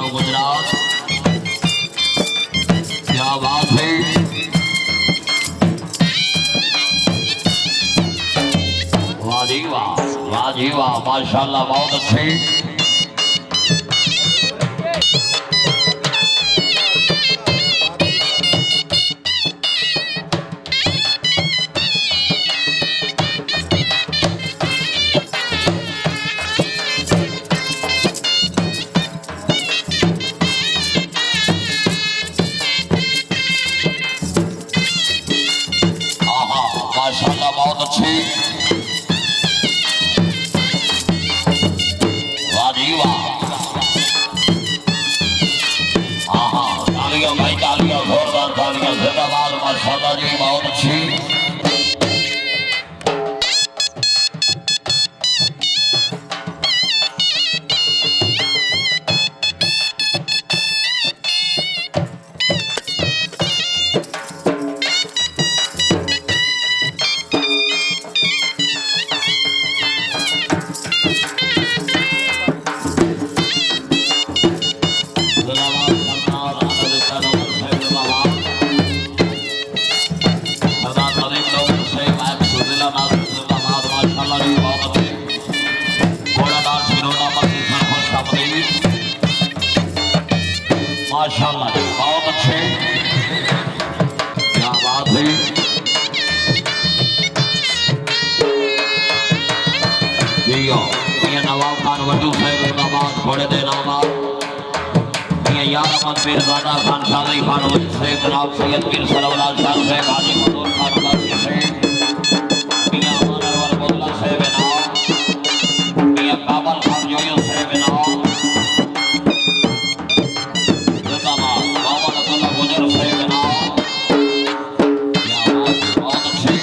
गुजरात क्या बात है। वाह जी वाह, वाह जी वाह, माशाल्लाह बहुत अच्छे। माशाल्लाह बहुत अच्छी। वाह जी वाह, हाँ हाँ, तालियां भाई तालियां, जोरदार तालियां, जिंदाबाद। माशाल्लाह जी बहुत अच्छी। माशाल्लाह बहुत अच्छे, क्या बात है। नवाब खान वड्डू साहब जिंदाबाद, घोड़े दे नाबाद। यार अहमद पीरजादा खान, शादी खान वली साहब, जनाब सैयद पीर सरवराज शाह साहब, हाजी मदूर खान वासी साहब, मियां अमरवाल बोला साहब नाम, मियां काबल खान जोयो साहब नाम, जिंदाबाद मोहम्मद अब्दुल्ला गुजर साहब नाम। क्या बात है, बहुत अच्छी।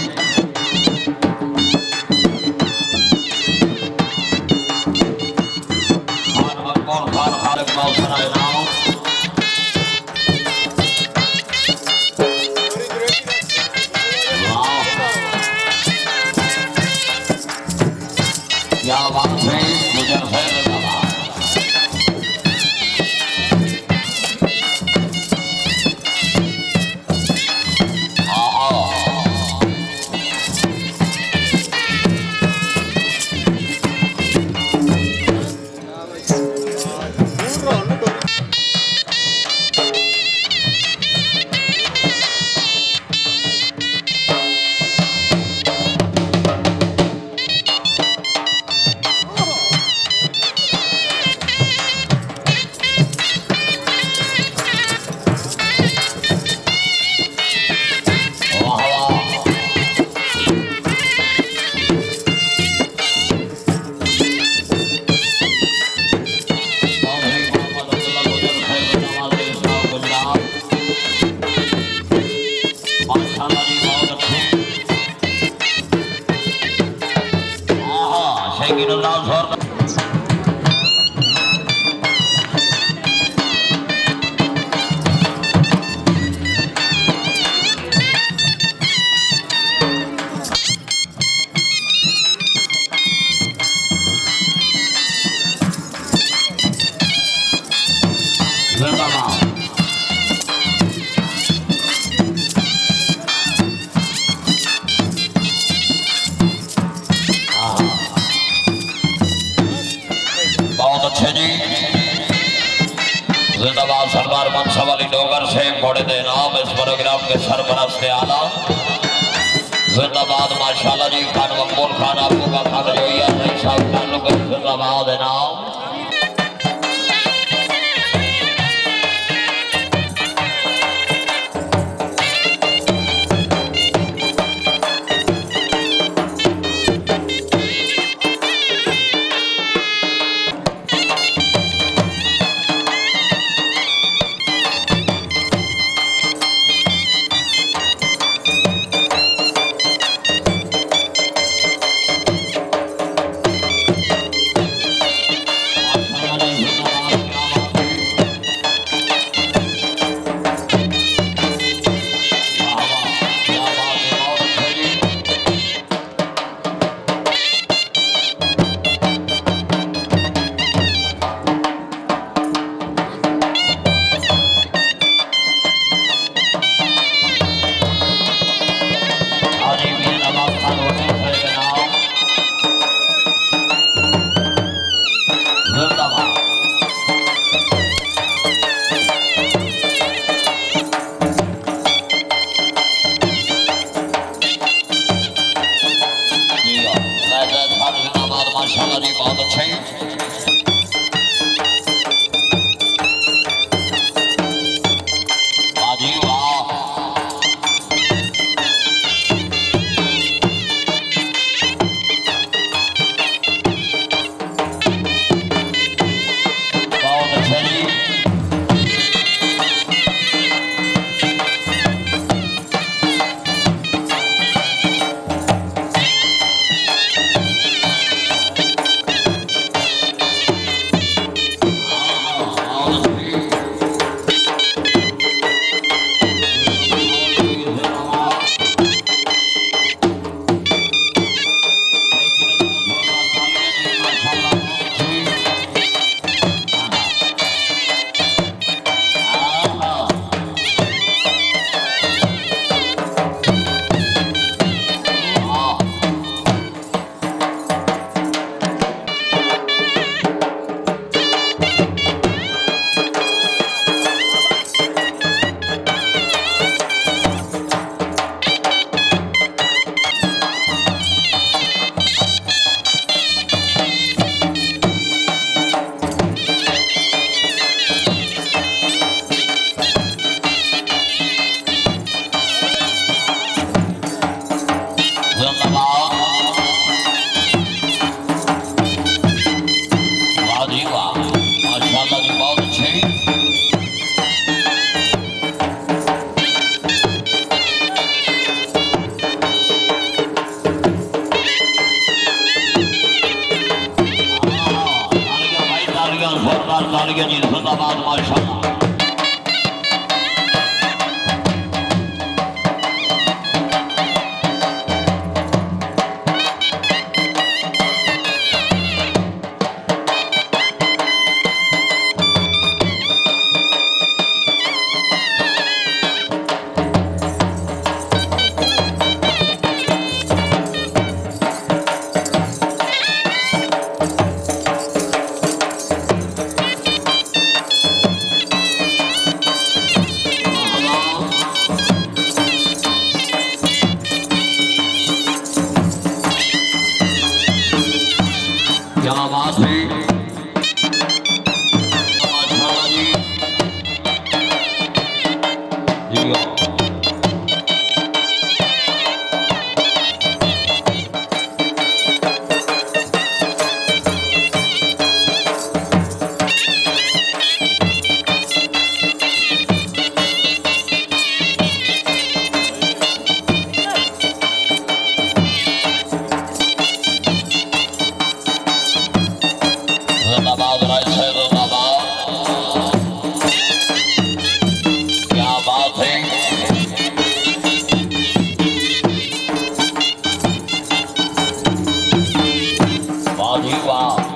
खान मकबूल खान खालिद मौसरा नाम। क्या बात है, गुजर साहब जिंदाबाद। जिंदाबाद सरदार मनसब अली डोगर से घोड़े दे नाम, इस प्रोग्राम के सरपरस्त आला। जिंदाबाद माशाल्लाह जी, खान मकबूल खान आपको का खान जोइया नहीं साहब खान लोग जिंदाबाद है नाम। है जी जिंदाबाद माशाल्लाह क्या बात है माशाल्लाह जी जी जिंदाबाद राज से जिंदाबाद क्या बात है वाह जी वाह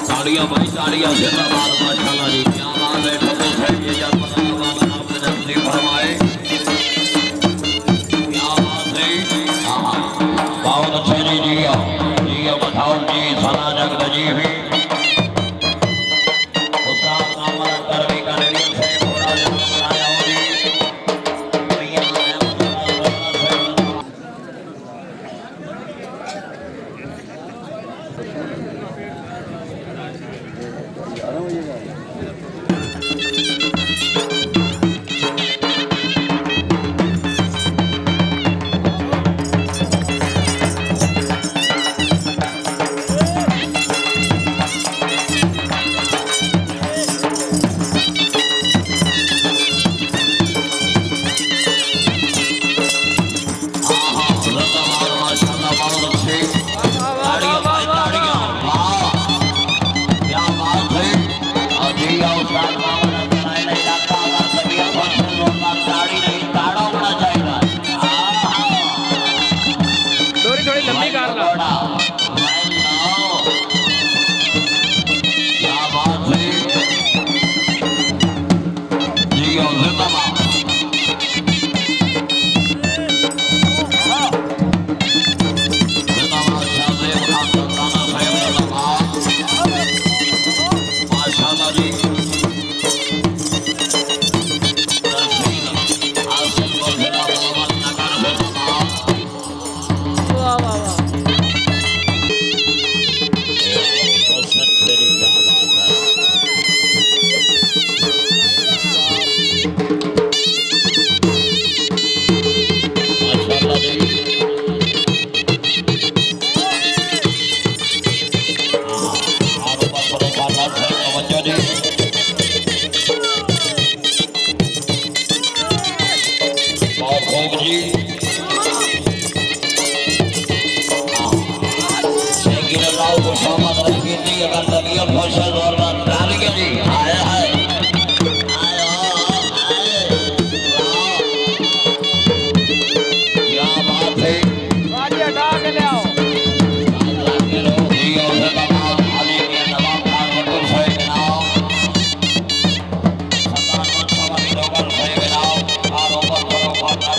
तालियां भाई तालियां जिंदाबाद माशाल्लाह जी क्या बात है ठप्पू साहब ये याद बताना वाला आपने नसीब फरमाए क्या बात है बहुत अच्छे जी जी बताओ जी सना जगत जी भी उस्ताद नामल करवी का रेडियो से थोड़ा जन्म बनाया हो जी भैया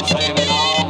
Say it now.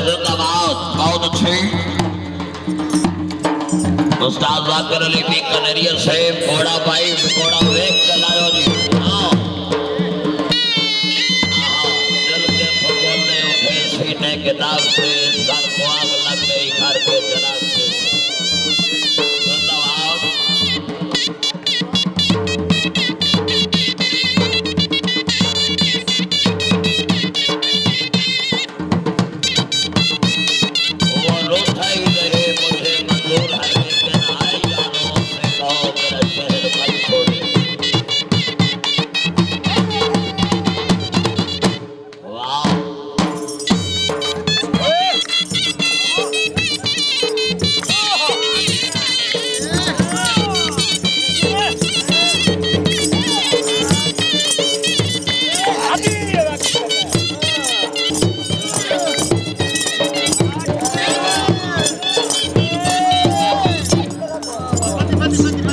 जिंदाबाद बहुत अच्छे उस्ताद जाकिर अली भी कनेरिया से घोड़ा भाई घोड़ा वेग चलायो जी दिल के फकोले उठे सीने किताब से सर को आग लग गई घर के जनाब से जिंदाबाद वो रोता ही रहे मुझे मंजूर है लेकिन आई यारों से कहो मेरा शहर मत छोड़े वाह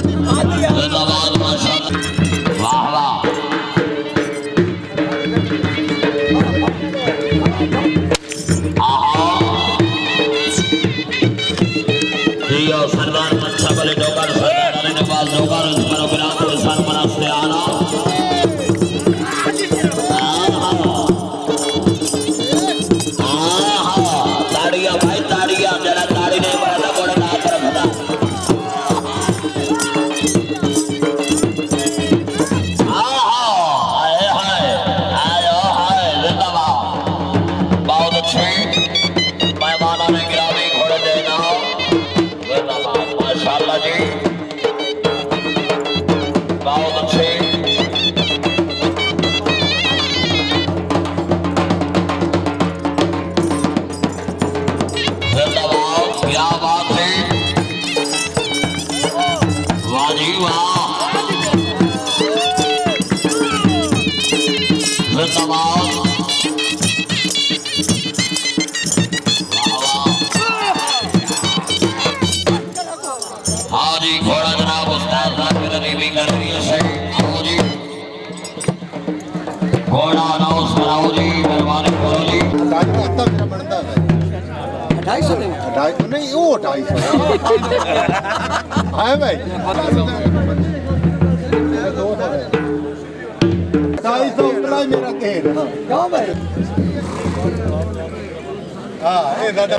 जिंदाबाद माशाल्लाह वाह वाह आहा दियो सरदार मंचा बले डोकर सरदार ने पास डोकर पर विराम को सर मनाते आना आहा आहा ताड़ियां भाई ताड़ियां जरा ताड़ी नहीं बड़ा बड़ा ना कर भदा माशाल्लाह जी बहुत अच्छे जिंदाबाद क्या बात है वाह जी वाह जिंदाबाद हाँ जी घोड़ा जनाब उस्ताद जाकिर अली भी कर रही है आओ जी घोड़ा अनाउंस कराओ जी मेहरबानी करो जी 250 नहीं वो 250 है भाई 250 मेरा तेल क्यों भाई हाँ ये दादा